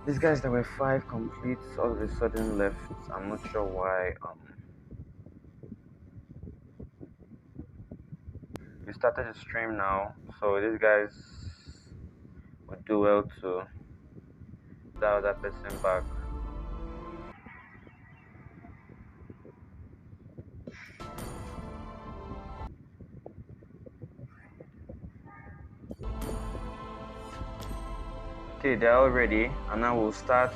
These guys that were 5 complete all of a sudden left. I'm not sure why. We started the stream now, so these guys would do well to dial that person back. Okay, they're all ready, and now we'll start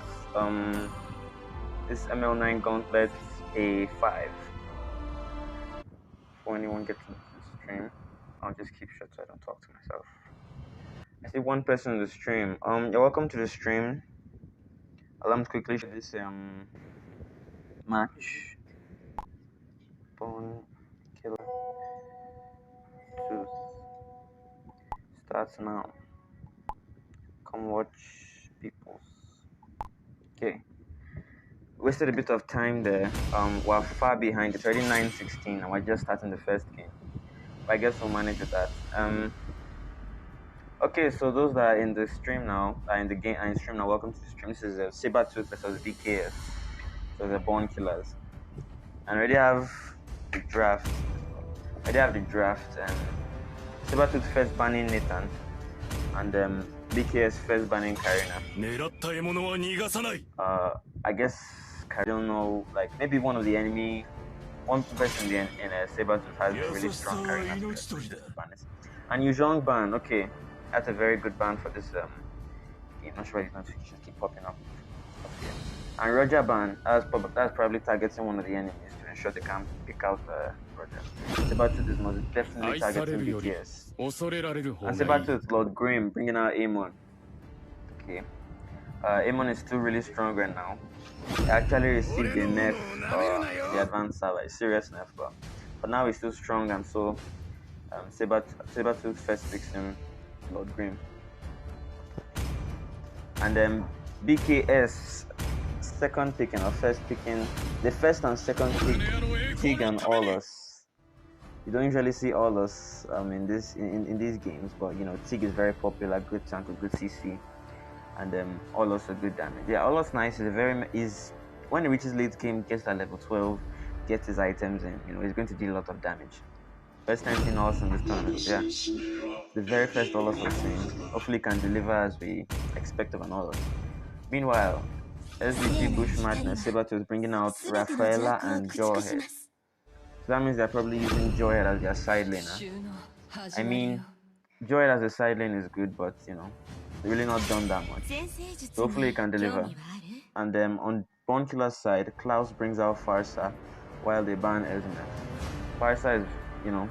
this ML9 Gauntlet A5. Before anyone gets into the stream, I'll just keep shut so I don't talk to myself. I see one person in the stream. You're welcome to the stream. Allow me to quickly show this match. Bone Killer Tooth starts now. Come watch people's. Okay. Wasted a bit of time there. We're far behind. It's already 9:16 and we're just starting the first game. But I guess we'll manage with that. Okay, so those that are in the stream now, in the stream now, welcome to the stream. This is Sabertooth versus BKS. So they're Born Killers. And I already have the draft. Sabertooth first banning Nathan, and BKS first banning Karina. I guess I don't know, like maybe one person in Sabertooth has a really strong Karina. And Yuzhong ban, okay, that's a very good ban for this game. Not sure he's not to just keep popping up. Okay. And Roger ban, that's probably targeting one of the enemies to ensure they can't pick out Roger. Sabertooth is most definitely targeting BKS. And Sabertooth, Lord Grim, bringing out Amon. Okay. Amon is still really strong right now. He actually received a nerf, the advanced server, a serious nerf, but now he's still strong, and so Sabertooth first picks him, Lord Grim. And then BKS second picking or first picking, the first and second pick Tig and Aulus. You don't usually see Aulus in these games, but you know Tig is very popular, good tank with good CC, and Aulus a good damage. Yeah, Aulus nice is when he reaches late game, gets that level 12, gets his items in, you know, he's going to deal a lot of damage. First time seeing Aulus in this tournament, yeah. The very first Aulus was seeing. Hopefully can deliver as we expect of an Aulus. Meanwhile, SBT Bush Madness, Sabertooth bringing out Rafaela and Jawhead. So that means they're probably using Jawhead as their side laner. I mean, Jawhead as a side lane is good, but you know, really not done that much. So hopefully he can deliver. And on Born Killer's side, Klaus brings out Farsa while they ban Esme. Farsa is, you know,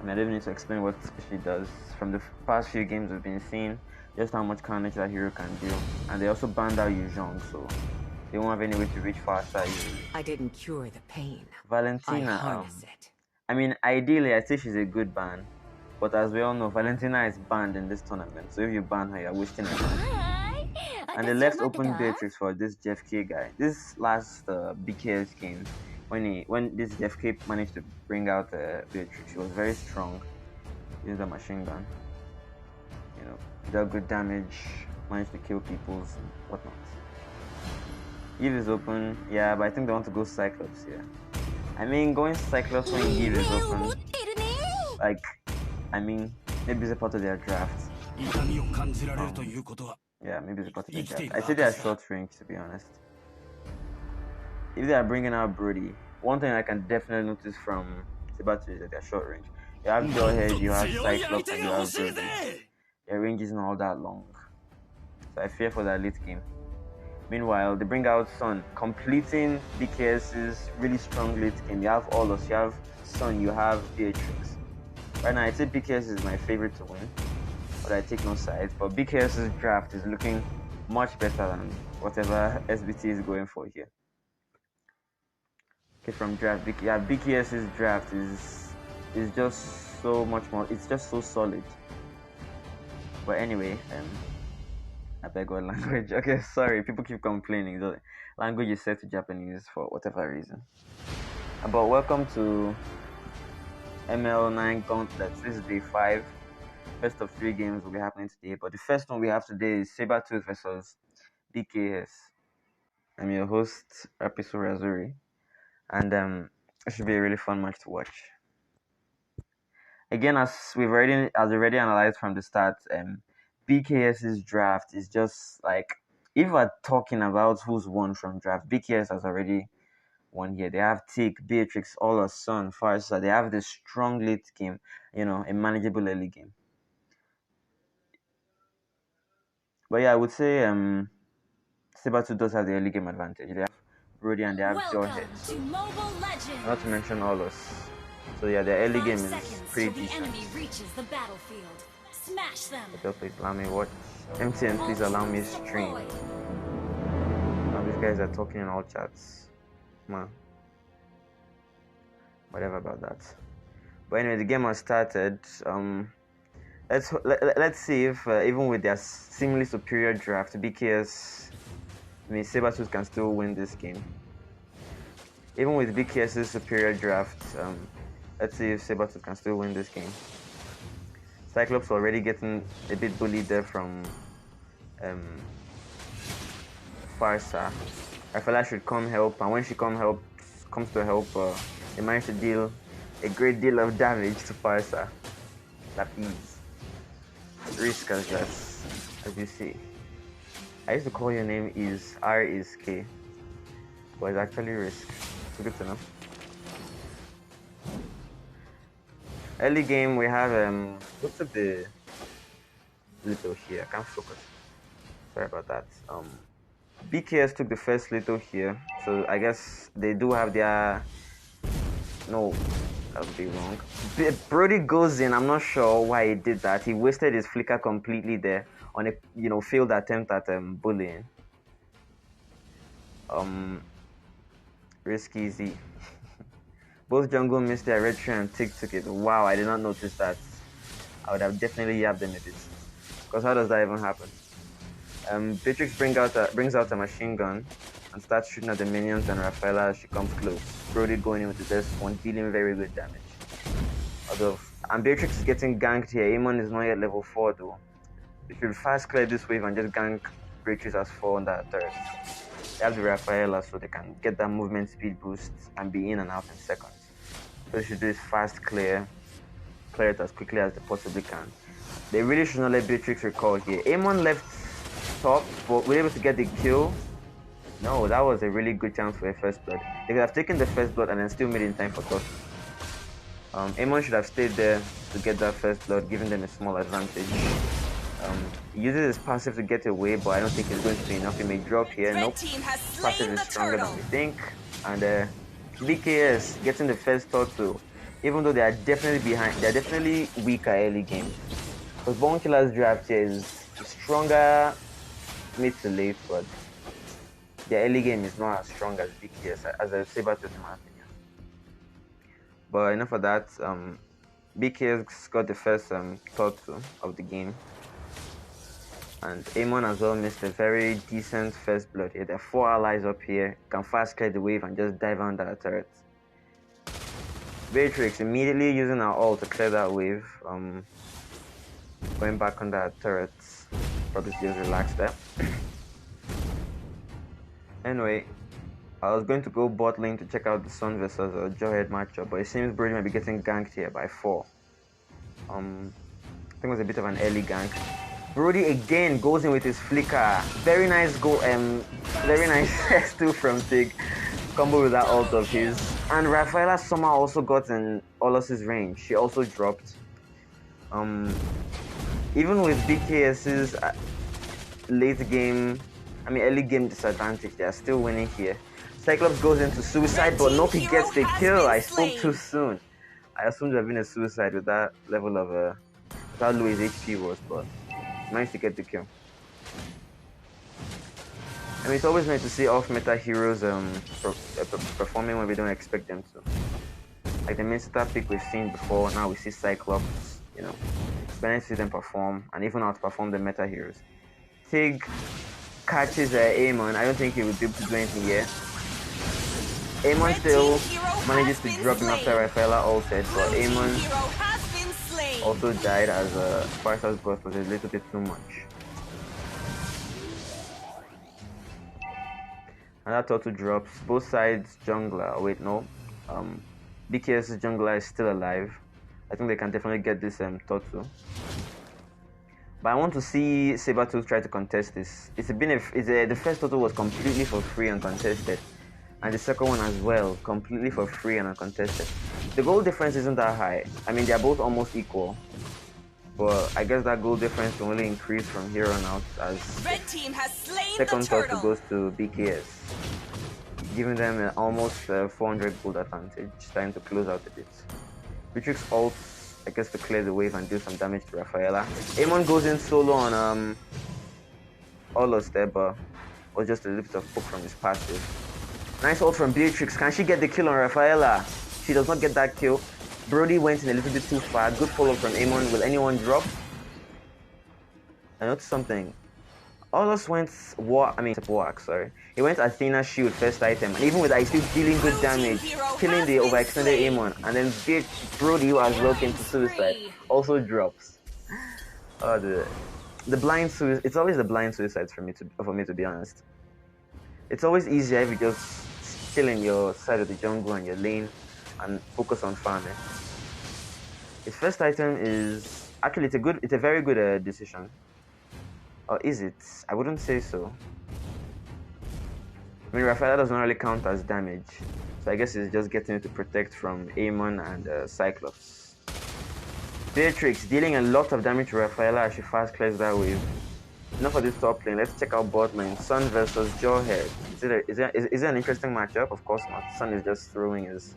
I don't need to explain what she does. From the past few games we've been seeing just how much carnage that hero can do. And they also banned out Yuzhong, so they won't have any way to reach Farsa easily. I didn't cure the pain. Valentina, I harness it. I mean, ideally I'd say she's a good ban, but as we all know, Valentina is banned in this tournament, so if you ban her, you're wasting her time. And they left open Beatrix for this Jeff K guy. This last BKS game, when this Jeff K managed to bring out Beatrix, she was very strong. Used a machine gun, you know, dealt good damage, managed to kill people's and whatnot. Eve is open, yeah, but I think they want to go Cyclops here. I mean, going Cyclops when Eve is open, like, I mean, maybe it's a part of their draft. Yeah, maybe it's a part of their draft. I say they are short range, to be honest. If they are bringing out Brody, one thing I can definitely notice from Sabertooth is that they're short range. You have Jawhead, you have Cyclops, and you have Brody. Their range isn't all that long, so I fear for that late game. Meanwhile, they bring out Sun, completing BKS's really strong late game. You have Aulus, you have Sun, you have Beatrix. Right now, I'd say BKS is my favorite to win, but I take no sides. But BKS's draft is looking much better than whatever SBT is going for here. Okay, from draft, BKS's draft is just so much more. It's just so solid. But anyway, I beg what language? Okay, sorry, people keep complaining. The language is set to Japanese for whatever reason. But welcome to ML9 Gauntlet. This is day 5. First of 3 games will be happening today. But the first one we have today is Sabertooth versus BKS. I'm your host, Rapisu Razuri, and it should be a really fun match to watch. Again, as already analyzed from the start, BKS's draft is just like, if we're talking about who's won from draft, BKS has already won here. They have Tick, Beatrix, Ola, Sun, Farsa. They have this strong late game, a manageable early game. But yeah, I would say Sabertooth does have the early game advantage. They have Brody and they have Jawhead. So, not to mention Olos. So yeah, their early game is pretty decent. Hotel, please allow me watch. MTN, please allow me stream. Now these guys are talking in all chats. Man. Whatever about that. But anyway, the game has started. Let's see if even with their seemingly superior draft, BKS, Sabertooth can still win this game. Even with BKS's superior draft, let's see if Sabertooth can still win this game. Cyclops already getting a bit bullied there from Farsa. I feel like should come help, and when she comes to help, they managed to deal a great deal of damage to Farsa. Lapis. Risk as you see. I used to call your name is R is K, but it's actually Risk. It's good to know. Early game we have what's up the little here? I can't focus. Sorry about that. BKS took the first little here, so I guess they do have their no. That would be wrong. Brody goes in. I'm not sure why he did that. He wasted his flicker completely there on a failed attempt at bullying. Risky easy. Both jungle missed their red tree and Tick took it. Wow, I did not notice that. I would have definitely yabbed them with it. Because how does that even happen? Beatrix brings out a machine gun and starts shooting at the minions and Rafaela as she comes close. Brody going in with the best one, dealing very good damage. And Beatrix is getting ganked here. Amon is not yet level 4 though. If you fast clear this wave and just gank Beatrix as 4 on that turret. They have the Rafaela so they can get that movement speed boost and be in and out in seconds. So they should do is fast clear it as quickly as they possibly can. They really should not let Beatrix recall here. Amon left top, but were able to get the kill. No, that was a really good chance for a first blood. They could have taken the first blood and then still made it in time for toss. Amon should have stayed there to get that first blood, giving them a small advantage. He uses his passive to get away, but I don't think it's going to be enough. He may drop here. Nope. Passive is stronger than we think. And BKS getting the first turtle, even though they are definitely behind, they're definitely weaker early game. Because Bone Killer's draft here is stronger mid to late, but their early game is not as strong as BKS, as a Sabertooth in my opinion. But enough of that. BKS got the first turtle of the game. And Amon as well missed a very decent first blood here. There are 4 allies up here. Can fast clear the wave and just dive under the turret. Beatrix immediately using her ult to clear that wave. Going back on that turret. Probably just relax there. Anyway, I was going to go bot lane to check out the Sun versus Jawhead matchup, but it seems Brody might be getting ganked here by 4. I think it was a bit of an early gank. Brody again goes in with his flicker. Very nice go, very nice S2 from Tig. Combo with that ult of his. And Rafaela somehow also got in Olos' range. She also dropped. Even with BKS's early game disadvantage, they are still winning here. Cyclops goes into suicide, but nope, he gets the kill. I spoke too soon. I assumed there had been a suicide with that level of how low his HP was, but managed to get the kill. I mean, it's always nice to see off-meta heroes performing when we don't expect them to. Like the main star pick we've seen before, now we see Cyclops, it's nice to see them perform and even outperform the meta heroes. Tig catches Amon. I don't think he would be able to do anything here. Amon still manages to drop him after Rafaela ulted, but Amon also died as Farsa's burst was a little bit too much. Another turtle drops. Both sides jungler. Wait, no. BKS jungler is still alive. I think they can definitely get this turtle. But I want to see Sabertooth try to contest this. The first turtle was completely for free and contested. And the second one as well, completely for free and uncontested. The goal difference isn't that high. I mean, they're both almost equal. But I guess that goal difference will only increase from here on out as Red team has slain second the turtle. turtle goes to BKS, giving them an almost 400 gold advantage, starting to close out a bit. Beatrix ults, I guess, to clear the wave and do some damage to Rafaela. Amon goes in solo on Olos there, but was just a little bit of poke from his passive. Nice ult from Beatrix. Can she get the kill on Rafaela? She does not get that kill. Brody went in a little bit too far. Good follow from Amon. Will anyone drop? I noticed something. Olos went Warwick, sorry. He went Athena Shield first item, and even with that, he's still dealing good damage, killing the overextended Amon. And then Brody, who as well came to suicide, also drops. Oh, the blind suicide. It's always the blind suicides for me to be honest. It's always easier if you just chill in your side of the jungle and your lane and focus on farming. His first item is actually it's a very good decision. Or is it? I wouldn't say so. I mean, Rafaela doesn't really count as damage, so I guess it's just getting it to protect from Amon and Cyclops. Beatrix dealing a lot of damage to Rafaela as she fast clears that wave. Enough of this top lane. Let's check out bot lane. Sun versus Jawhead. Is it an interesting matchup? Of course not. Sun is just throwing his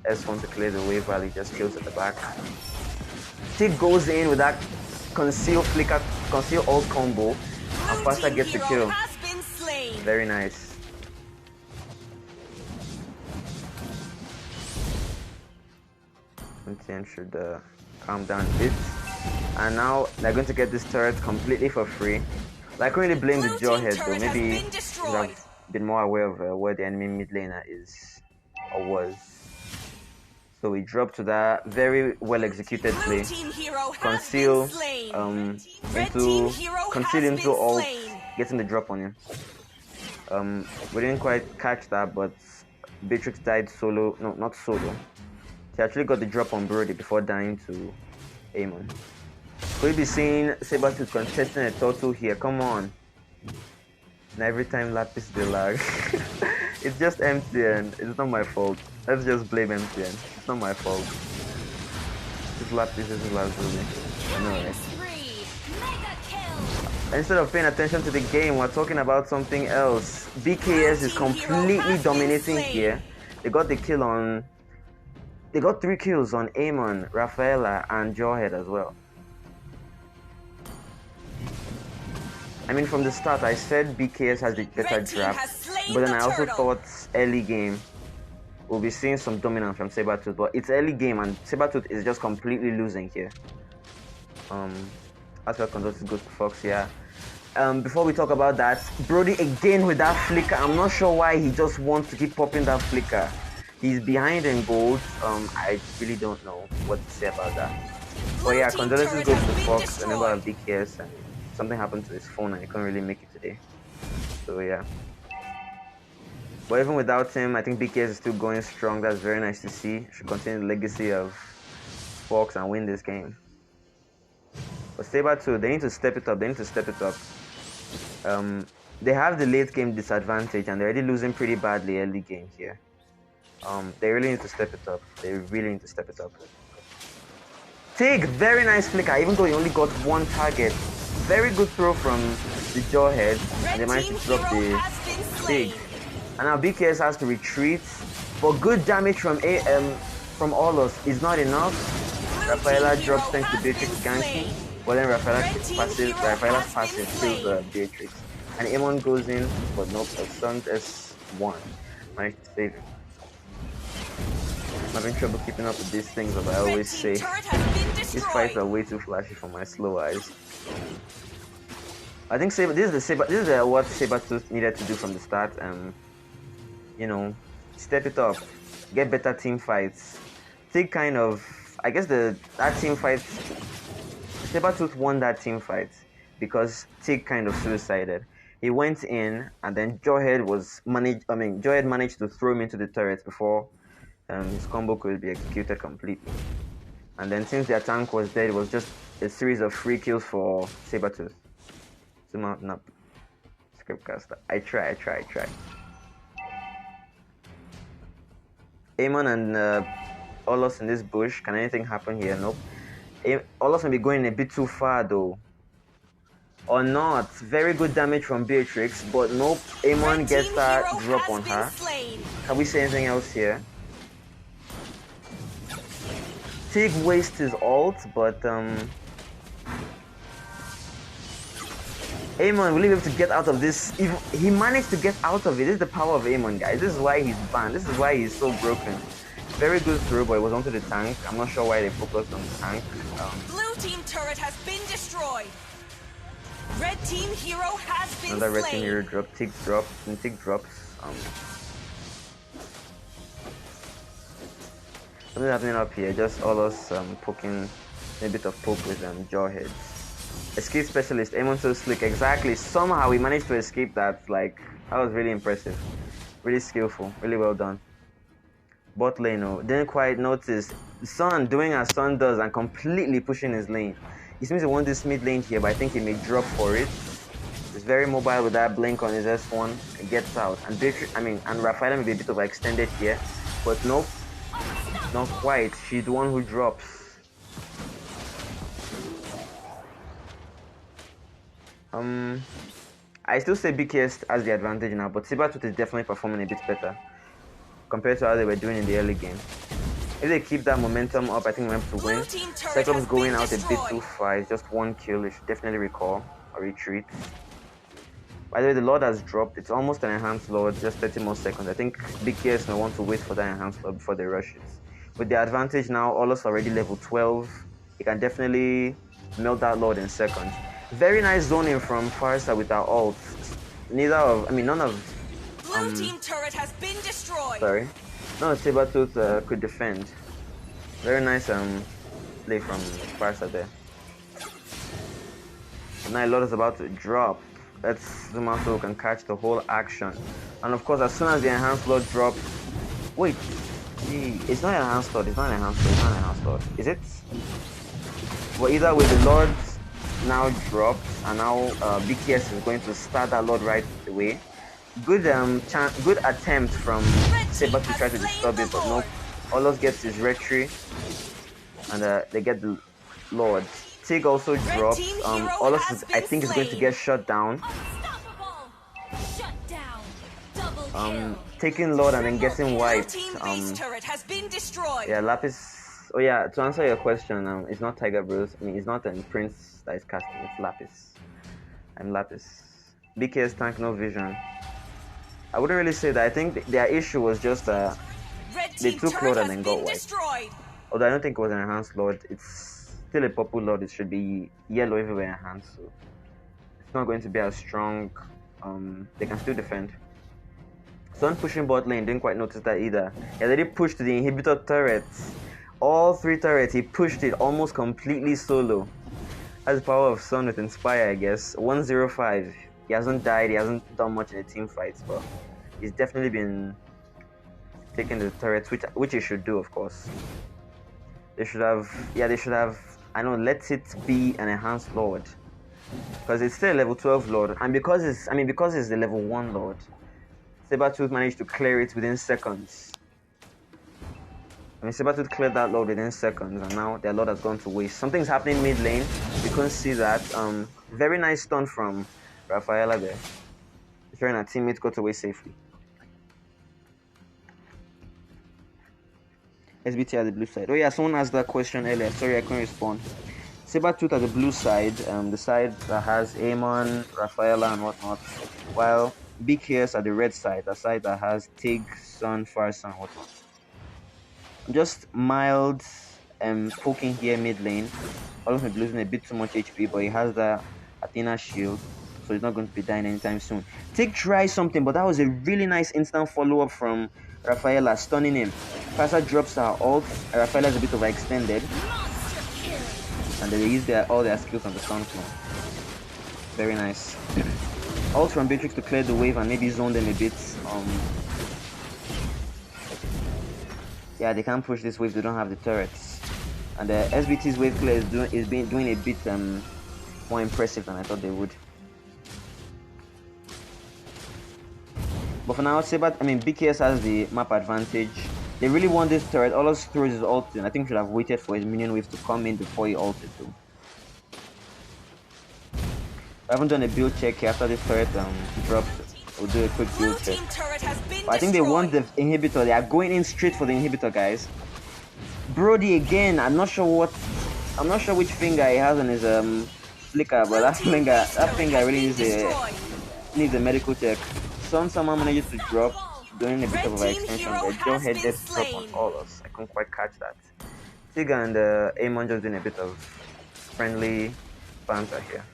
S1 to clear the wave while he just kills at the back. Tig goes in with that conceal ult combo and faster gets the kill. Very nice. Quintian should calm down a bit. And now they're going to get this turret completely for free. I can't really blame the Jawhead though. Maybe he should have been more aware of where the enemy mid laner is or was. So we drop to that very well executed play. Conceal into ult, getting the drop on him. We didn't quite catch that, but Beatrix died solo. No, not solo. She actually got the drop on Brody before dying to Amon. Could we be seeing Sabertooth contesting a turtle here? Come on. And every time Lapis they lag. It's just MTN. It's not my fault. Let's just blame MTN. It's not my fault. This Lapis is Lazuli. I know, right? Instead of paying attention to the game, we're talking about something else. BKS is completely dominating here. They got the kill on... They got 3 kills on Amon, Rafaela, and Jawhead as well. I mean, from the start, I said BKS has the better draft, but then I also thought early game we'll be seeing some dominance from Sabertooth, but it's early game and Sabertooth is just completely losing here. After conduct is good to Fox, yeah. Before we talk about that, Brody again with that flicker. I'm not sure why he just wants to keep popping that flicker. He's behind in gold. I really don't know what to say about that. But yeah, condolences goes to Fox, a member of BKS, and something happened to his phone and he couldn't really make it today. So yeah. But even without him, I think BKS is still going strong. That's very nice to see. Should continue the legacy of Fox and win this game. But Sabertooth, they need to step it up. They have the late game disadvantage and they're already losing pretty badly early game here. They really need to step it up. Tig, very nice flicker, even though he only got 1 target. Very good throw from the Jawhead, and they managed to drop the Tig. And now BKS has to retreat, but good damage from Olos is not enough. Rafaela drops thanks to Beatrix ganking, but then Rafaela's passive kills Beatrix. And Amon goes in, but nope, Sun's S1 managed to save him. I'm having trouble keeping up with these things, but I always say these fights are way too flashy for my slow eyes. I think this is what Sabertooth needed to do from the start. You know, step it up, get better team fights. Tig kind of, I guess that team fight, Sabertooth won that team fight because Tig kind of suicided. He went in, and then Jawhead managed to throw him into the turret before his combo could be executed completely. And then since their tank was dead, it was just a series of free kills for Sabertooth. Zoom out, nope. Scriptcaster. I try. Amon and Olos in this bush. Can anything happen here? Nope. Olos may be going a bit too far though. Or not. Very good damage from Beatrix, but nope. Amon gets that drop on her. Can we say anything else here? Tig wastes his ult, but Amon will be able to get out of this. He managed to get out of it. This is the power of Amon, guys. This is why he's banned. This is why he's so broken. Very good throw, but it was onto the tank. I'm not sure why they focused on the tank. Blue team turret has been destroyed. Red team hero has been another red slain. team hero drop. Tig drops. And Tig drops. Something happening up here. Just all us poking a bit of poke with Jawheads. Escape specialist, Amon so slick. Exactly. Somehow he managed to escape that. Like, that was really impressive. Really skillful. Really well done. Bot lane, didn't quite notice. Sun doing as Sun does and completely pushing his lane. He seems to want this mid lane here, but I think he may drop for it. He's very mobile with that blink on his S1. He gets out. And Rafaela may be a bit of extended here. But nope. Not quite. She's the one who drops. I still say BKS has the advantage now, but Sabertooth is definitely performing a bit better compared to how they were doing in the early game. If they keep that momentum up, I think we're able to win. Cyclops going out a bit too far. It's just one kill. They should definitely recall or retreat. By the way, the Lord has dropped. It's almost an enhanced Lord, just 30 more seconds. I think BKS may want to wait for that enhanced Lord before they rush it. With the advantage now, Olos already level 12. He can definitely melt that Lord in seconds. Very nice zoning from Farsa with our ult. None of Blue team turret has been destroyed. Sorry. No, Sabertooth could defend. Very nice play from Farsa there. Now Lord is about to drop. Let's zoom out so we can catch the whole action. And of course, as soon as the enhanced Lord drops... Wait. It's not an enhanced Lord. It's not an enhanced Lord. It's not an enhanced Lord. Is it? Well, either way, the Lord now dropped, and now BKS is going to start that Lord right away. Good attempt from Saber to try to disturb it, but nope. Olos gets his retry, and they get the Lord. Tig also drops. Olos, I think, is going to get shut down. Taking Lord and then getting wiped. Yeah, Lapis. Oh yeah, to answer your question, it's not Tiger Bros. It's not Prince that is casting. It's Lapis. I'm Lapis. BKS tank, no vision. I wouldn't really say that. I think their issue was just they took Lord and then got wiped. Although I don't think it was an enhanced Lord. It's still a purple Lord. It should be yellow everywhere enhanced. So it's not going to be as strong. They can still defend. Sun pushing bot lane, didn't quite notice that either. He already pushed the inhibitor turrets. All 3 turrets, he pushed it almost completely solo. That's the power of Sun with Inspire, I guess. 105. He hasn't died, he hasn't done much in the team fights, but he's definitely been taking the turrets, which he should do, of course. They should have, let it be an enhanced Lord. Because it's still a level 12 Lord, and because it's the level 1 Lord, Sabertooth managed to clear it within seconds. Sabertooth cleared that Lord within seconds, and now their Lord has gone to waste. Something's happening mid lane. You couldn't see that. Very nice stun from Rafaela there. Ensuring our teammates got away safely. SBT at the blue side. Oh yeah, someone asked that question earlier. Sorry, I couldn't respond. Sabertooth at the blue side, the side that has Amon, Rafaela, and whatnot, while BKS at the red side, the side that has Tig, Sun, Farsa, and whatnot. Just mild poking here mid lane. Almost losing a bit too much HP, but he has the Athena shield, so he's not going to be dying anytime soon. Tig tries something, but that was a really nice instant follow-up from Rafaela, stunning him. Farsa drops her ult. Rafaela's a bit overextended, and they use all their skills on the stun floor. Very nice. Ult from Beatrix to clear the wave and maybe zone them a bit. Yeah, they can't push this wave. They don't have the turrets, and the SBT's wave clear is doing a bit more impressive than I thought they would. But for now, BKS has the map advantage. They really want this turret. All those throws his ult in. I think should have waited for his minion wave to come in before he ulted though. I haven't done a build check here after this turret dropped. We'll do a quick build check. But I think they want the inhibitor. They are going in straight for the inhibitor, guys. Brody again. I'm not sure which finger he has on his flicker, but that finger really needs a medical check. Someone managed to drop during a bit of an extension. The Joe headed drop on all of us. I couldn't quite catch that. Tiga and Amon just doing a bit of friendly banter here.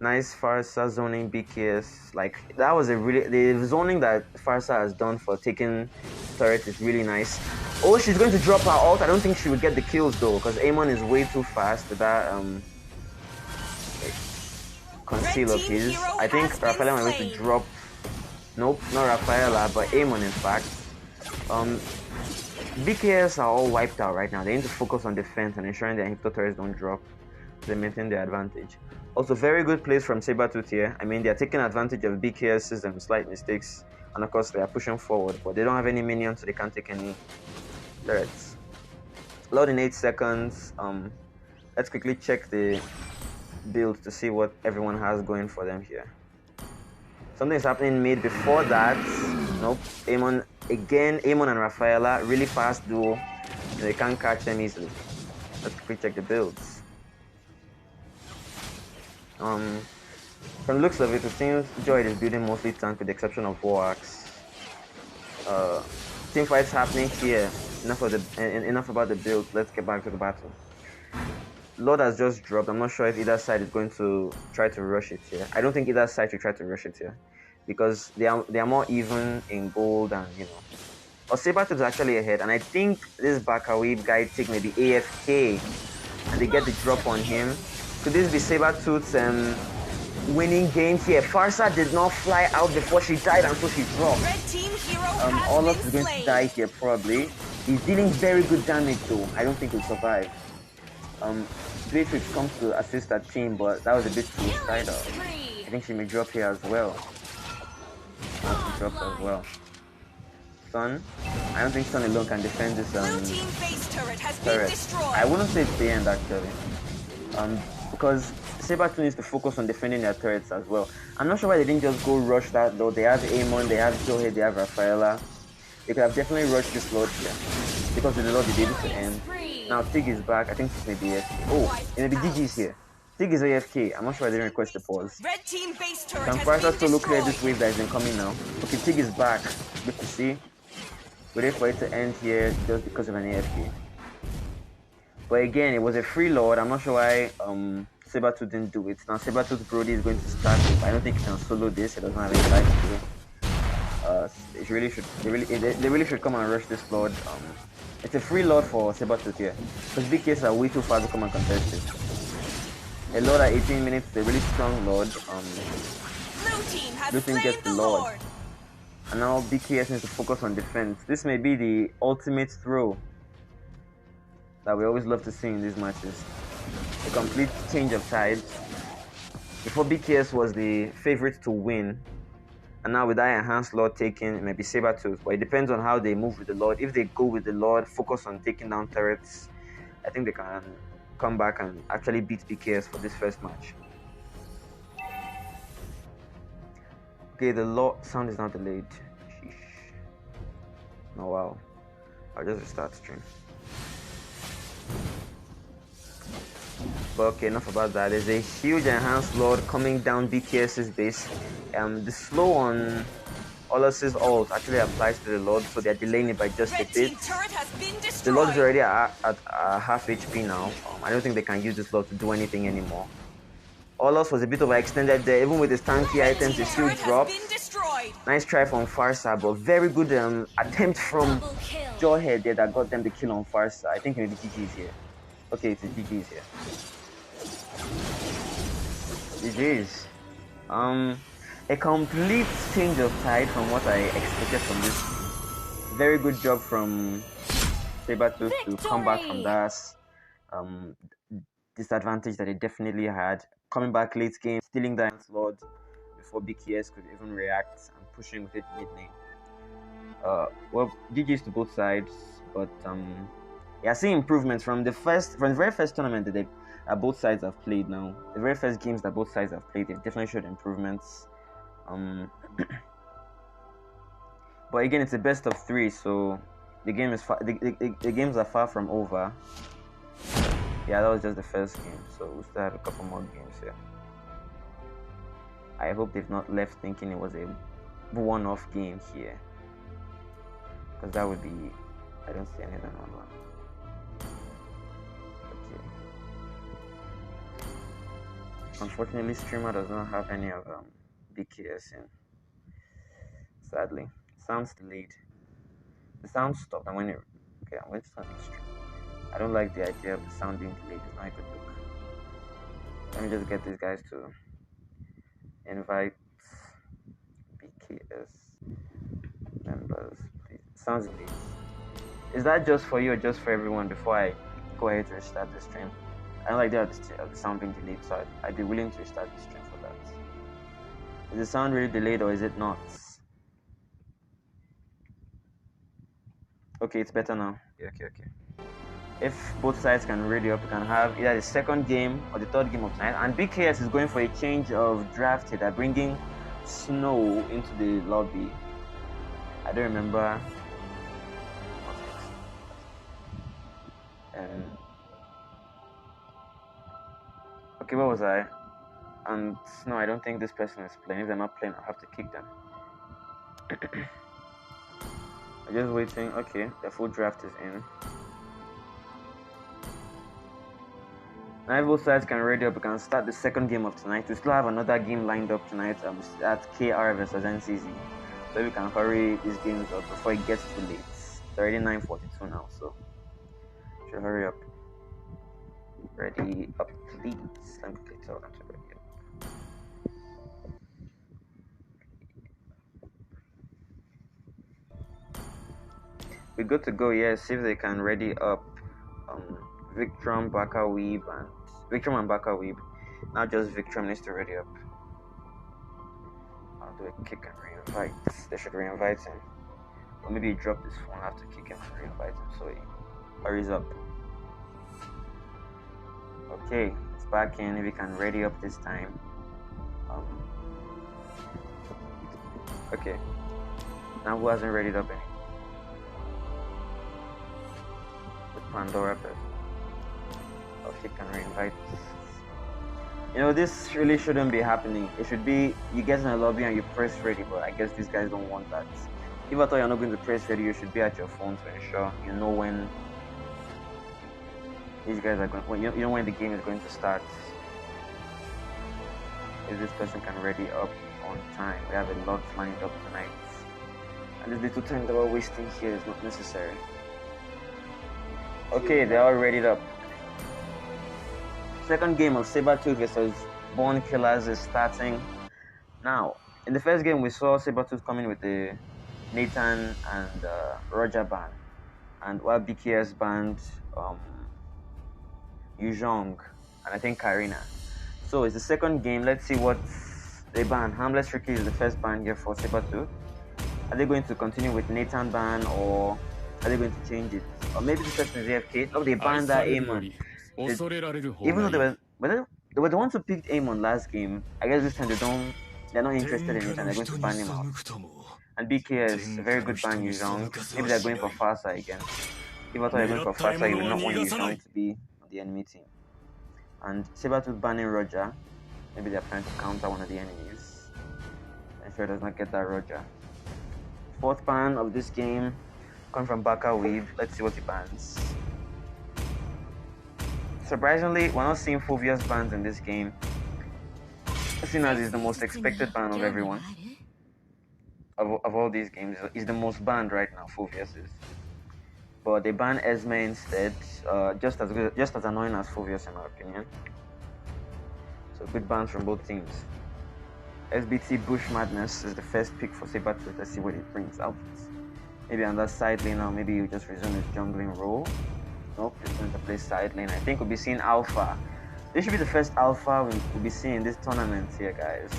Nice Farsa zoning BKS. Like that was the zoning that Farsa has done for taking turret is really nice. Oh, she's going to drop her ult. I don't think she would get the kills though, because Amon is way too fast with that conceal of his. I think Rafaela might be able to drop. Nope, not Rafaela, but Amon in fact. BKS are all wiped out right now. They need to focus on defense and ensuring their inhibitor turrets don't drop. They maintain their advantage. Also, very good plays from Sabertooth here. I mean, they are taking advantage of BKS's slight mistakes, and of course they are pushing forward, but they don't have any minions, so they can't take any turrets. Load in 8 seconds. Let's quickly check the build to see what everyone has going for them here. Something is happening mid. Before that, nope. Amon and Rafaela, really fast duo. They can't catch them easily. Let's quickly check the builds. From the looks of it, it seems Joy is building mostly tank with the exception of War Axe. Team fights happening here. Enough about the build. Let's get back to the battle. Lord has just dropped. I'm not sure if either side is going to try to rush it here. I don't think either side should try to rush it here, because they are more even in gold, and Or Sabertooth is actually ahead, and I think this Bakawib guy take maybe AFK, and they get the drop on him. Could this be Sabertooth's winning game here? Farsa did not fly out before she died, and so she dropped. Olaf is going to die here probably. He's dealing very good damage though. I don't think he'll survive. Beatrix comes to assist that team, but that was a bit suicidal. I think she may drop here as well. She drops as well. Sun? I don't think Sun alone can defend this turret. I wouldn't say it's the end actually. Because Sabertooth needs to focus on defending their turrets as well. I'm not sure why they didn't just go rush that though. They have Amon, they have Joe, they have Rafaela. They could have definitely rushed this Lord here, because with the Lord they did it to end. Now Tig is back. I think this may be AFK. Oh, maybe DG's here. Tig is AFK. I'm not sure I didn't request the pause. Red team base turret Can Farsa solo clear this wave that has been coming now? Okay, Tig is back. Good to see. Waiting for it to end here just because of an AFK. But again, it was a free Lord. I'm not sure why Sabertooth didn't do it. Now Sabertooth Brody is going to start it. I don't think he can solo this. He doesn't have any life to do it. They really should come and rush this Lord. It's a free Lord for Sabertooth here, because BKS are way too far to come and contest it. A Lord at 18 minutes is a really strong Lord. Blue team gets the Lord. And now BKS needs to focus on defense. This may be the ultimate throw that we always love to see in these matches. A complete change of tides. Before, BKS was the favorite to win, and now with that enhanced Lord taken, it may be Sabertooth, but it depends on how they move with the Lord. If they go with the Lord, focus on taking down turrets, I think they can come back and actually beat BKS for this first match. Okay, the Lord sound is not delayed. Sheesh. Oh wow. I'll just restart stream. But okay, enough about that. There's a huge enhanced Lord coming down BKS's base. The slow on Olus's ult actually applies to the Lord, so they're delaying it by just a bit. The Lord is already at half HP now. I don't think they can use this Lord to do anything anymore. Olus was a bit overextended there. Even with his tanky items, he still dropped. Nice try from Farsa, but very good attempt from Jawhead there that got them the kill on Farsa. I think maybe GG's here. Okay, it's GG's here. GG's. A complete change of tide from what I expected from this. Very good job from Sabertooth to come back from that disadvantage that they definitely had. Coming back late game, stealing that Lord before BKS could even react and pushing with it mid lane. Well, GG's to both sides, but yeah, seeing improvements from the very first tournament that both sides have played now. The very first games that both sides have played, they've definitely showed improvements. But again, it's a best of 3, so the game is the games are far from over. Yeah, that was just the first game, so we still have a couple more games here. I hope they've not left thinking it was a one-off game here, because that would be, I don't see anything on that. Okay. Unfortunately, streamer does not have any of BKS in. Sadly, sounds delayed. The sound stopped, and when it okay, I'm going to start the stream. I don't like the idea of the sound being delayed. It's not a good look. Let me just get these guys to invite BKS members, please. Sounds delayed. Is that just for you or just for everyone before I go ahead to restart the stream? I don't like the sound being delayed, so I'd be willing to restart the stream for that. Is the sound really delayed or is it not? Okay, it's better now. Okay. If both sides can ready up, we can have either the second game or the third game of tonight. And BKS is going for a change of draft here. They're bringing Snow into the lobby. I don't remember. Okay, where was I? And no, I don't think this person is playing. If they're not playing, I'll have to kick them. I'm just waiting. Okay, the full draft is in. Now if both sides can ready up, we can start the second game of tonight. We still have another game lined up tonight. That's KR versus NCZ. So we can hurry these games up before it gets too late. It's already 9:42 now, so should hurry up. Ready up, please. Let me quickly tell them to ready up. We're good to go. Yes, see if they can ready up. Victrum, Baka Weeb, and Victrum and Baka Weeb. Now just Victrum needs to ready up. I'll do a kick and re-invite. They should re-invite him. Or maybe he dropped his phone. I have to kick him and re-invite him so he hurries up. Okay, it's back in. If we can ready up this time. Okay. Now who hasn't readied up any? With Pandora person. Okay, can re-invite. You know, this really shouldn't be happening. It should be you get in a lobby and you press ready, but I guess these guys don't want that. If I thought you're not going to press ready, you should be at your phone to ensure you know when these guys are going. You know when the game is going to start. If this person can ready up on time, we have a lot lined up tonight, and this little time that we're wasting here is not necessary. Okay, they're all readied up. Second game of Sabertooth versus Born Killers is starting now. In the first game, we saw Sabertooth coming with the Nathan and Roger ban, and while BKS banned Yuzhong and I think Karina. So it's the second game. Let's see what they ban. Harmless Ricky is the first ban here for Sabertooth. Are they going to continue with Nathan ban or are they going to change it? Or maybe this person is AFK. Look, they banned that Amon. Even though they were the ones who picked Amon last game, I guess this time they're not interested in it and they're going to ban him out. And BKS, a very good ban Yuzhong. Maybe they're going for Farsa again. If I thought they were going for Farsa, you would not want Yuzhong to be on the enemy team. And Sabertooth banning Roger. Maybe they're trying to counter one of the enemies. Ensure does not get that Roger. Fourth ban of this game, coming from Baka Weave. Let's see what he bans. Surprisingly, we're not seeing Fulvius bans in this game. Seeing as is the most expected ban of everyone. Of all these games, is the most banned right now, Fulvius is. But they ban Esme instead, just as annoying as Fulvius in my opinion. So good bans from both teams. SBT Bush Madness is the first pick for Sabertooth. Let's see what it brings out. Maybe on that side lane now, maybe you just resume his jungling role. Nope, he's going to play side lane. I think we'll be seeing Alpha. This should be the first Alpha we'll be seeing in this tournament here, guys.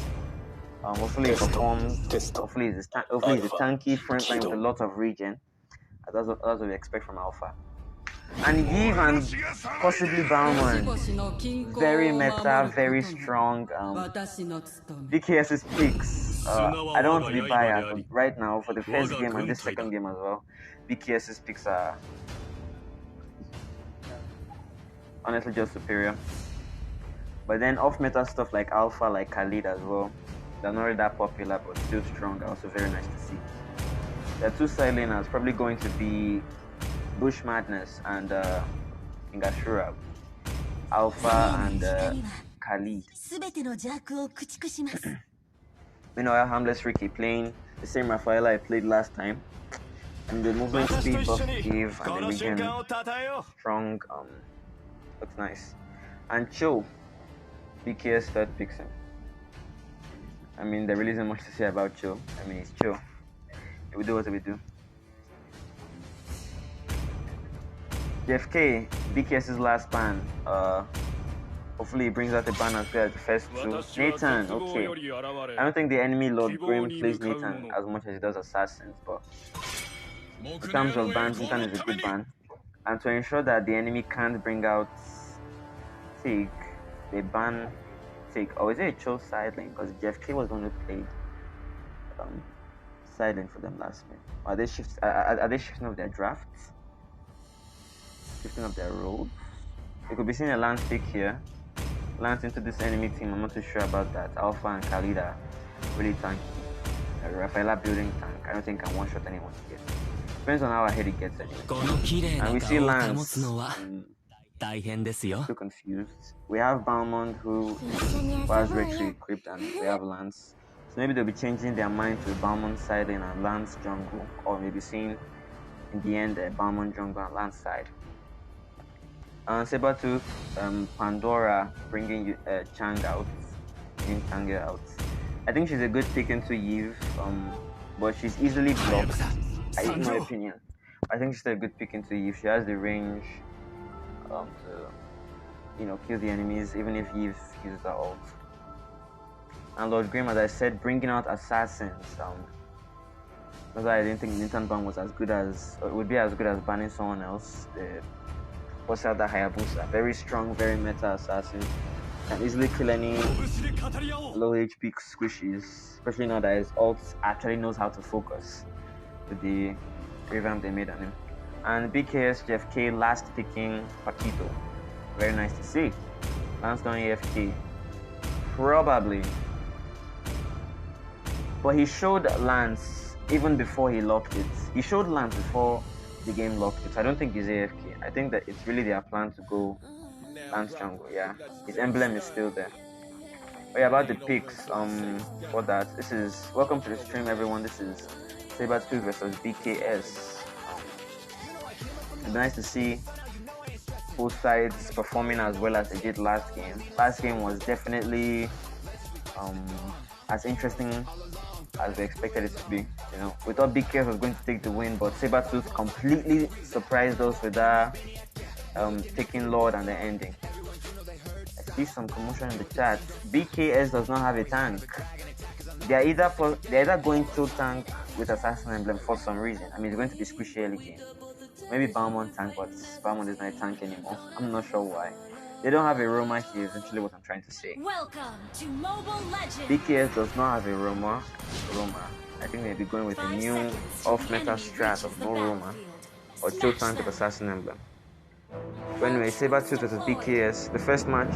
Hopefully he performs. Hopefully he's a tanky frontline with a lot of regen. That's what we expect from Alpha. And Yves and possibly Bauman. Very meta, very strong. BKS's picks. I don't want to be biased, but right now, for the first game and this second game as well, BKS's picks are honestly just superior. But then off-meta stuff like Alpha, like Khalid as well, they're not really that popular, but still strong. Also very nice to see. The two side laners probably going to be Bush Madness and Ingashura, Alpha and Khalid. Meanwhile, Harmless Ricky playing the same Rafaela I played last time. And the movement speed buff gave and the regen strong, looks nice. And Cho, BKS third picks him. I mean, there really isn't much to say about Cho. I mean, it's Cho. We do what we do. JFK, BKS's last ban. Hopefully he brings out the ban as good as the first two. Nathan, okay. I don't think the enemy Lord Grim plays Nathan as much as he does Assassins, but in terms of bans, Nathan is a good ban. And to ensure that the enemy can't bring out Tig, they ban Tig. Or is it a Cho side lane? Because JFK was the one who played side lane for them last game. Are they shifting up their drafts? Shifting up their roles? You could be seeing a Lance pick here. Lance into this enemy team, I'm not too sure about that. Alpha and Khalid are really tanky. Rafaela building tank. I don't think I one-shot anyone here. Depends on how ahead he gets anyway. And we see Lance. Too confused. We have Balmond who has Retry equipped, and we have Lance. So maybe they'll be changing their mind to Balmond side lane and Lance jungle, or maybe seeing in the end Balmond jungle and Lance side. Sabertooth, Pandora bringing Chang out, out. I think she's a good pick into Eve, but she's easily blocked. In my opinion, I think she's a good pick into Eve. She has the range to, kill the enemies, even if Eve uses her ult. And Lord Grim, as I said, bringing out assassins. That's why I didn't think Nathan ban was as good as, or it would be as good as banning someone else. What's out that Hayabusa? Very strong, very meta assassin. Can easily kill any low HP squishies, especially now that his ult actually knows how to focus with the revamp they made on him. And BKS JFK last picking Paquito. Very nice to see. Lance down AFK. Probably. But he showed Lance even before he locked it. He showed Lance before the game locked it. So I don't think he's AFK. I think that it's really their plan to go Lance jungle. Yeah, his emblem is still there. Oh yeah, about the picks. For that, this is welcome to the stream, everyone. This is Sabertooth versus BKS. It's nice to see both sides performing as well as they did last game. Last game was definitely as interesting as we expected it to be. We thought BKS was going to take the win, but Sabertooth completely surprised us with that taking Lord and the ending. I see some commotion in the chat. BKS does not have a tank. They're either going to tank with Assassin Emblem for some reason. I mean, it's going to be squishy early game. Maybe Balmond tank, but Balmond is not a tank anymore. I'm not sure why. They don't have a Roma here, is essentially what I'm trying to say. Welcome to Mobile Legends. BKS does not have a Roma. I think they'll be going with a new off-meta strat of no Roma or Cho tank with Assassin Emblem. But anyway, Sabertooth versus BKS. The first match,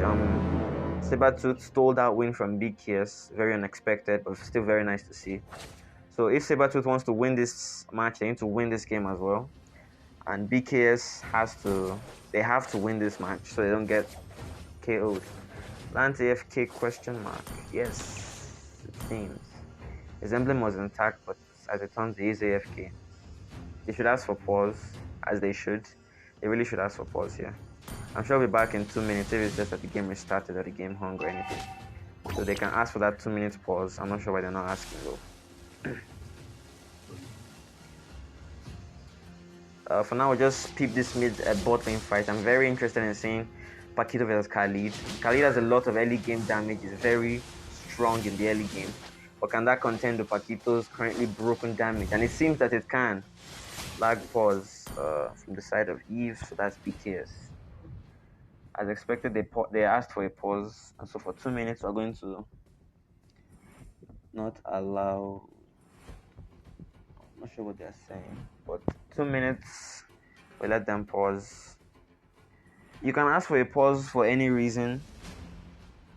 Sabertooth stole that win from BKS. Very unexpected, but still very nice to see. So if Sabertooth wants to win this match, they need to win this game as well. And BKS have to win this match so they don't get KO'd. Lance AFK question mark. Yes, it seems. His emblem was intact, but as it turns, he is AFK. They should ask for pause, as they should. They really should ask for pause here. I'm sure we'll be back in 2 minutes if it's just that the game restarted or the game hung or anything. So they can ask for that 2 minutes pause. I'm not sure why they're not asking though. For now, we'll just peep this mid bot lane fight. I'm very interested in seeing Paquito versus Khalid. Khalid has a lot of early game damage. He's very strong in the early game. But can that contend with Paquito's currently broken damage? And it seems that it can. Lag pause from the side of Eve, so that's BKS. As expected, they asked for a pause, and so for 2 minutes we're going to not allow. I'm not sure what they're saying, but 2 minutes we let them pause. You can ask for a pause for any reason,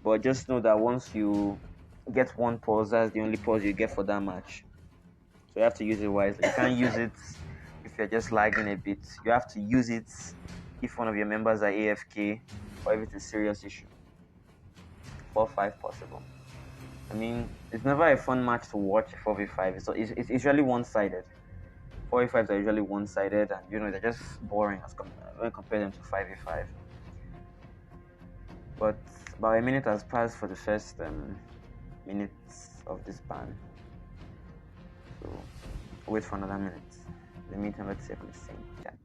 but just know that once you get one pause, that's the only pause you get for that match. So you have to use it wisely. You can't use it if you're just lagging a bit. You have to use it if one of your members are AFK or if it's a serious issue. 4-5 possible. I mean, it's never a fun match to watch 4v5. It's usually one-sided. 4v5s are usually one-sided, and you know they're just boring when compared them to 5v5. But about a minute has passed for the first minutes of this ban. So wait for another minute. In the meantime, let's see if we see chat.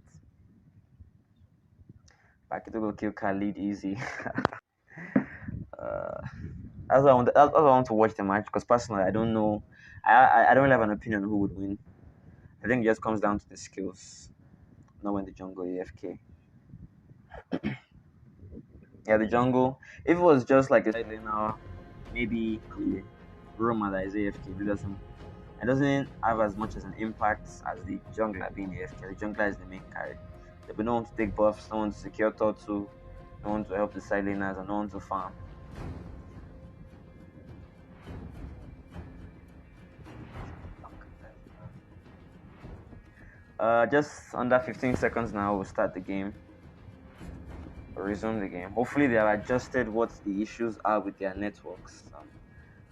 Paquito will kill Khalid easy. That's why I want to watch the match, because personally I don't know. I don't really have an opinion on who would win. I think it just comes down to the skills, not when the jungle AFK. Yeah, the jungle. If it was just like a now, maybe Roma that is AFK, it doesn't have as much as an impact as the jungler being AFK. The jungler is the main carry. There'll be no one to take buffs, no one to secure turtle, no one to help the side laners, and no one to farm. Just under 15 seconds now, we'll start the game. We'll resume the game. Hopefully they have adjusted what the issues are with their networks.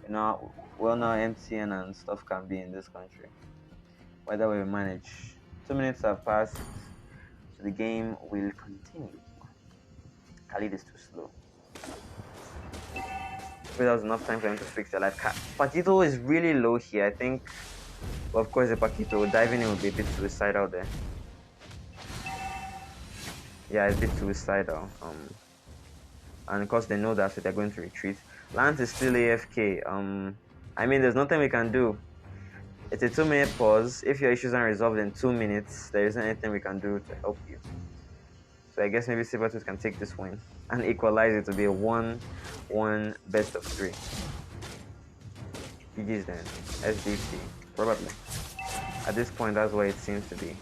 You know, well now MTN and stuff can be in this country. Whether we manage. 2 minutes have passed, so the game will continue. Khalid is too slow. Maybe that was enough time for him to fix their life. Paquito is really low here, I think. Well, of course, the Paquito diving in would be a bit suicidal there. Yeah, it's a bit suicidal. And of course they know that, so they're going to retreat. Lance is still AFK. I mean, there's nothing we can do. It's a 2-minute pause. If your issues aren't resolved in 2 minutes, there isn't anything we can do to help you. So I guess maybe Sabertooth can take this win and equalize it to be a 1-1 best of 3. GG's then. SBT. Probably. At this point, that's what it seems to be.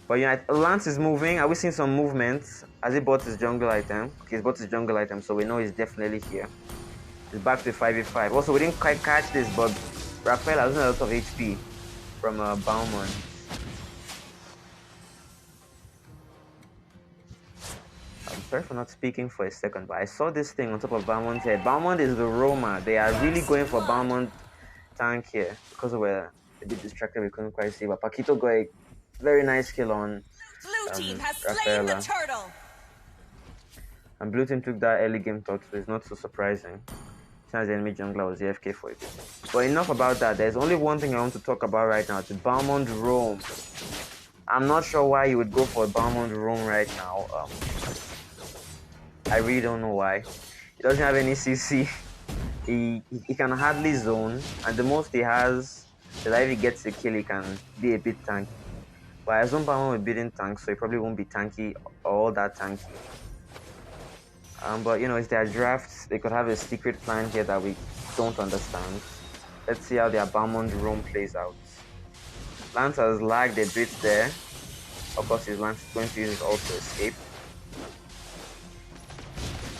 But yeah, Lance is moving. Are we seeing some movement? Has he bought his jungle item? Okay, he's bought his jungle item, so we know he's definitely here. He's back to 5v5. Also, we didn't quite catch this, but Raphael has a lot of HP from Baumann. I'm sorry for not speaking for a second, but I saw this thing on top of Baumann's head. Baumann is the Roma. They are really going for Baumann tank here because we were a bit distracted. We couldn't quite see, but Paquito got a very nice kill on Blue team has slain the turtle. And blue team took that early game thought, so it's not so surprising since the enemy jungler was AFK for it. But enough about that. There's only one thing I want to talk about right now. It's Baumann Rome. I'm not sure why you would go for Baumann Rome right now. I really don't know why. He doesn't have any CC. He can hardly zone, and the most he has is that if he gets a kill, he can be a bit tanky. But I assume Baumann will be beating tank, so he probably won't be tanky or all that tanky. But you know, it's their drafts. They could have a secret plan here that we don't understand. Let's see how their Baumann Rome plays out. Lance has lagged a bit there. Of course, his Lance is going to use his ult to escape.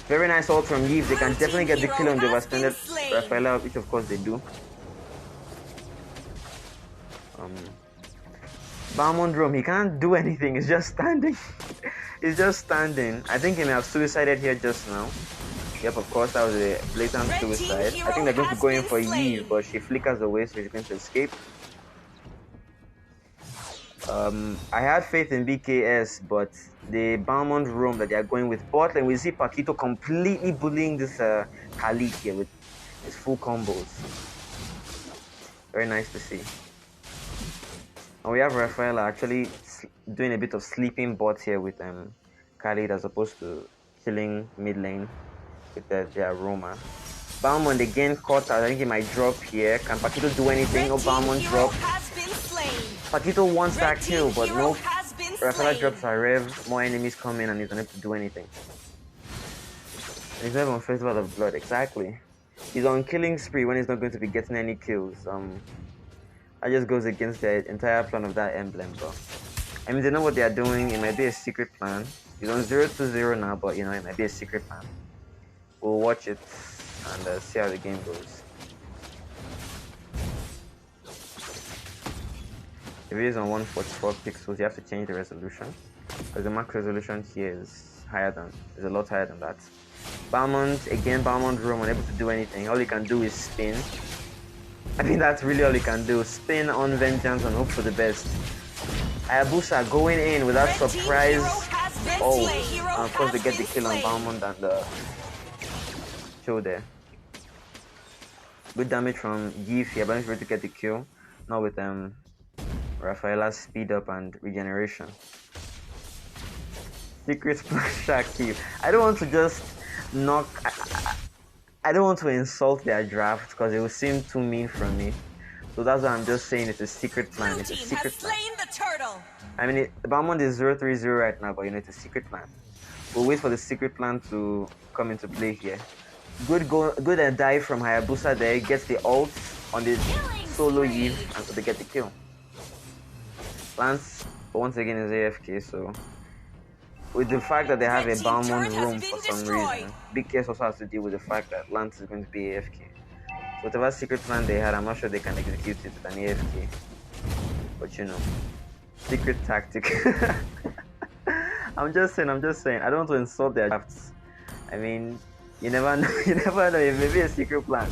Very nice ult from Yves. They can definitely get the kill on the overextended Raphael, which of course they do. Baumann Rome, he can't do anything. He's just standing. He's just standing. I think he may have suicided here just now. Yep, of course, that was a blatant suicide. I think they're going to go in for Yves, but she flickers away, so she's going to escape. I had faith in BKS, but the Balmond roam that they are going with bot lane, we see Paquito completely bullying this Khalid here with his full combos. Very nice to see. And we have Rafael actually doing a bit of sleeping bot here with Khalid as opposed to killing mid lane with their Roma. Balmond again caught. I think he might drop here. Can Paquito do anything? No, Balmond drop. Paquito wants that kill, but no. Rafael drops a rev. More enemies come in, and he's unable to do anything. He's never on Festival of Blood. Exactly. He's on killing spree when he's not going to be getting any kills. That just goes against the entire plan of that emblem, bro. I mean, they know what they are doing. It might be a secret plan. He's on 0-0 now, but you know, it might be a secret plan. We'll watch it and see how the game goes. If it is on 144 pixels, you have to change the resolution because the max resolution here is a lot higher than that. Balmond roam, unable to do anything. All he can do is spin. I think that's really all he can do. Spin on vengeance and hope for the best. Hayabusa going in with that surprise. Oh, and of course they get the kill on Balmond and the show there. Good damage from Yif here, but he's ready to get the kill. Now with Rafaela's speed up and regeneration. Secret splash kill. I don't want to just knock. I don't want to insult their draft because it would seem too mean from me. So that's why I'm just saying it's a secret plan. It's a secret plan. I mean, Balmond is 0-3-0 right now, but you know it's a secret plan. We'll wait for the secret plan to come into play here. Good dive from Hayabusa there. Gets the ult on the solo Eve, and so they get the kill. Lance once again is AFK, so with the fact that they have a Balmond room for some reason, BKS also has to deal with the fact that Lance is going to be AFK. So whatever secret plan they had, I'm not sure they can execute it with an AFK. But you know, secret tactic. I'm just saying. I don't want to insult their drafts. I mean, you never know. You never know. It may be a secret plan.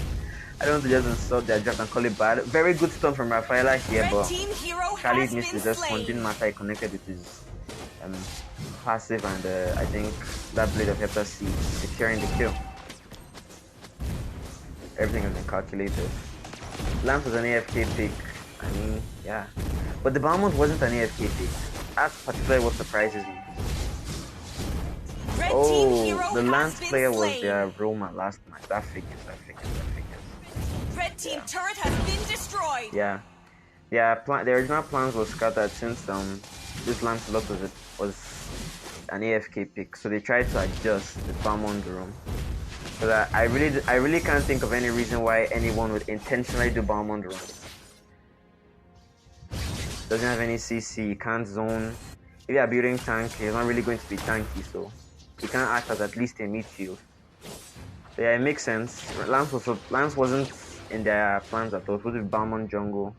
I don't want to just insult their draft and call it bad. Very good stun from Rafaela here, but Khalid missed this one. Didn't matter. He connected with his passive, and I think that blade of Hepta C securing the kill. Everything has been calculated. Lance was an AFK pick. I mean, yeah. But the Balmond wasn't an AFK pick. That's particularly what surprises me. Oh, the Lance player was their Roma last match. That figures. Red team turret has been destroyed. Yeah. The original plans was scattered since this Lancelot was an AFK pick, so they tried to adjust the Balmond room. But I really can't think of any reason why anyone would intentionally do Balmond room. Doesn't have any CC, can't zone. If you are building tank, he's not really going to be tanky, so he can't act as at least a mid shield. So yeah, it makes sense. Lance wasn't in their plans at all. It would be Balmond jungle,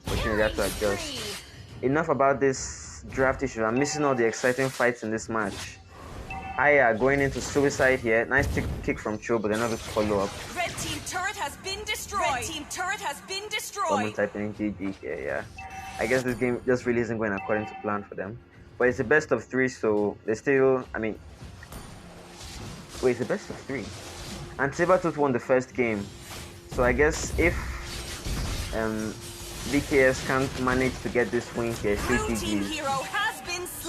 but you know, they have to adjust. Enough about this draft issue. I'm missing all the exciting fights in this match. Aya going into suicide here. Nice kick from Cho, but they're not going to follow up. Red team turret has been destroyed. Someone typing in GG here, yeah. I guess this game just really isn't going according to plan for them. But it's the best of 3, so they still, I mean, wait, it's the best of 3. And Sabertooth won the first game. So I guess if BKS can't manage to get this win here, GG's.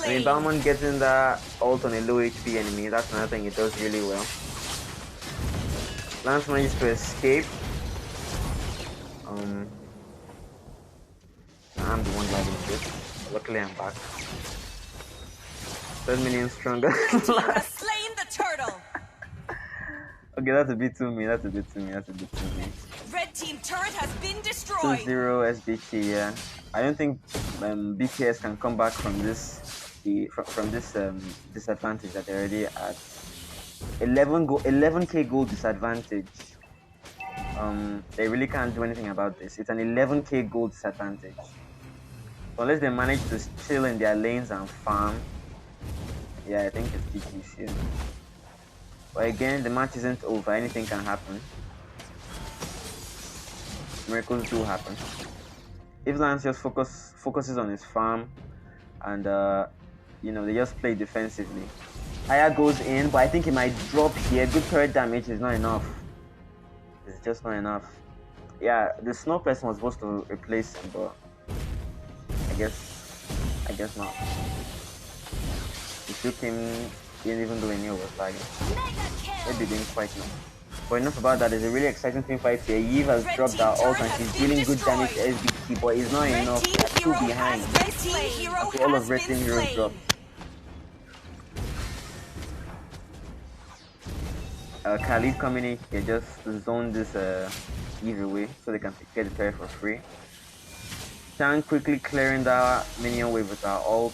I mean, Balmond getting that ult on a low HP enemy, that's another thing he does really well. Lance manages to escape. I'm the one driving shit. Luckily I'm back. 10 million stronger. Has slain the turtle. Okay, that's a bit too me. Red team turret has been destroyed. 2-0 SBT, yeah. I don't think BKS can come back from this disadvantage that they're already at. 11k goal disadvantage. They really can't do anything about this. It's an 11k goal disadvantage. So unless they manage to chill in their lanes and farm, yeah, I think it's GG's here. But again, the match isn't over. Anything can happen. Miracles do happen. if Lance just focuses on his farm, and you know, they just play defensively. Aya goes in, but I think he might drop here. Good turret damage is not enough. It's just not enough. Yeah, the snow person was supposed to replace him, but I guess not. He took him, he didn't even do any overflying. Maybe didn't quite know. But enough about that. There's a really exciting team fight here. Eve has dropped her ult and she's dealing good damage to SBT, but it's not enough. They're two behind. After all of Red Team Heroes dropped. Khalid coming in here just zone this Eve away so they can get the turret for free. Chan quickly clearing that minion wave with our ult.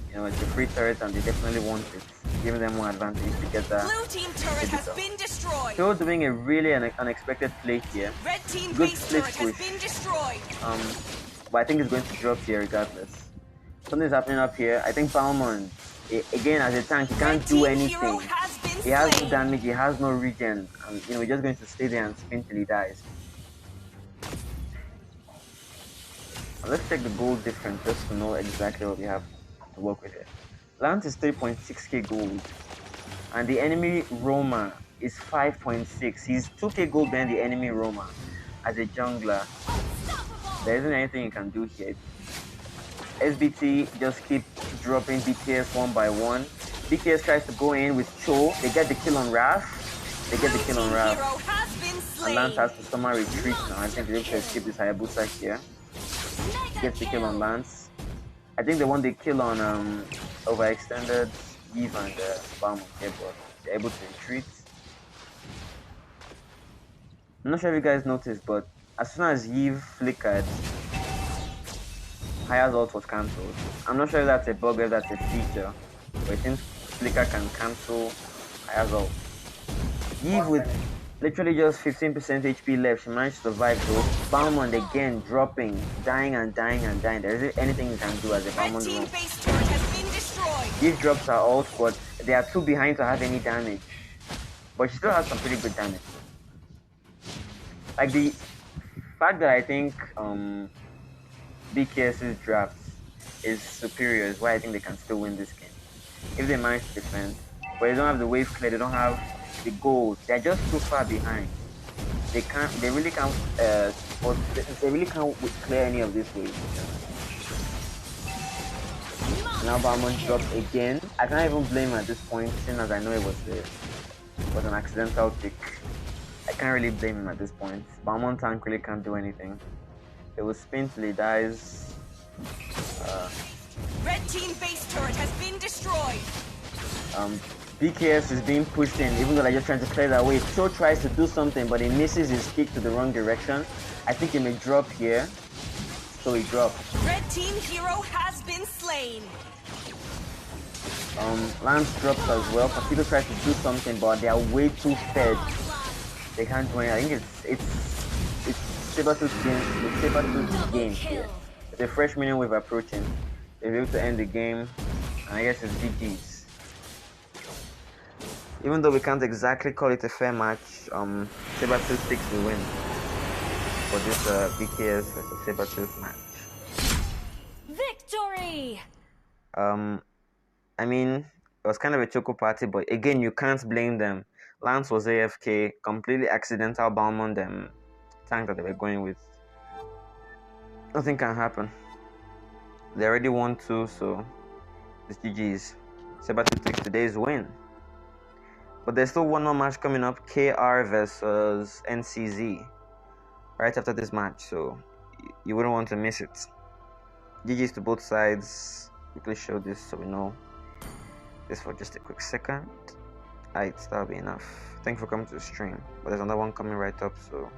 You know, it's a free turret and they definitely want it, giving them more advantage to get that. Blue team turret has been destroyed. Still doing a really unexpected play here. Red team Good base split turret push. has been destroyed. But I think it's going to drop here regardless. Something's happening up here. I think Balmond, again as a tank, he can't do anything. He has no damage, he has no regen, and you know, he's just going to stay there and spin till he dies. Now, let's check the gold difference just to know exactly what we have to work with here. Lance is 3.6k gold, and the enemy Roma is 5.6. He's 2k gold behind the enemy Roma. As a jungler, there isn't anything you can do here. SBT just keep dropping BKS one by one. BKS tries to go in with Cho. They get the kill on Raph. And Lance has to somehow retreat now. I think they're able to escape this Hayabusa here. Gets the kill on Lance. I think they want the kill on overextended Eve and Balmond here, but they're able to retreat. I'm not sure if you guys noticed, but as soon as Eve flickered, Haya's ult was cancelled. I'm not sure if that's a bug or if that's a feature, but it seems Flicker can cancel Haya's ult. Eve with literally just 15% HP left, she managed to survive though. Balmond again dropping, dying and dying and dying. There isn't anything you can do as a Balmond roam. Eve drops her ult, but they are too behind to have any damage. But she still has some pretty good damage. Like the fact that I think BKS's draft is superior is why I think they can still win this game. If they manage to defend, but they don't have the wave clear, they don't have the gold, they're just too far behind. They really can't clear any of this wave. Now Balmond dropped again. I can't even blame him at this point, seeing as I know it was an accidental pick. I can't really blame him at this point. Balmond tank really can't do anything. It will spin till he dies. Red team base turret has been destroyed. BKS is being pushed in, even though they're just trying to clear that way. Cho tries to do something, but he misses his kick to the wrong direction. I think he may drop here, so he dropped. Red team hero has been slain. Lance drops as well. Paquito tries to do something, but they are way too fed. They can't do anything. I think it's Sabertooth's game here. The fresh minion wave approaching. They're able to end the game, and I guess it's GG's. Even though we can't exactly call it a fair match, Sabertooth takes the win for this BKS versus Sabertooth match. Victory! I mean, it was kind of a choco party, but again, you can't blame them. Lance was AFK, completely accidental Balmond tank that they were going with. Nothing can happen. They already won 2, so it's GG's. Sabertooth takes today's win. But there's still one more match coming up, KR versus NCZ, right after this match, so you wouldn't want to miss it. GG's to both sides. Quickly show this so we know this for just a quick second. Alright, that'll be enough. Thanks for coming to the stream. But there's another one coming right up, so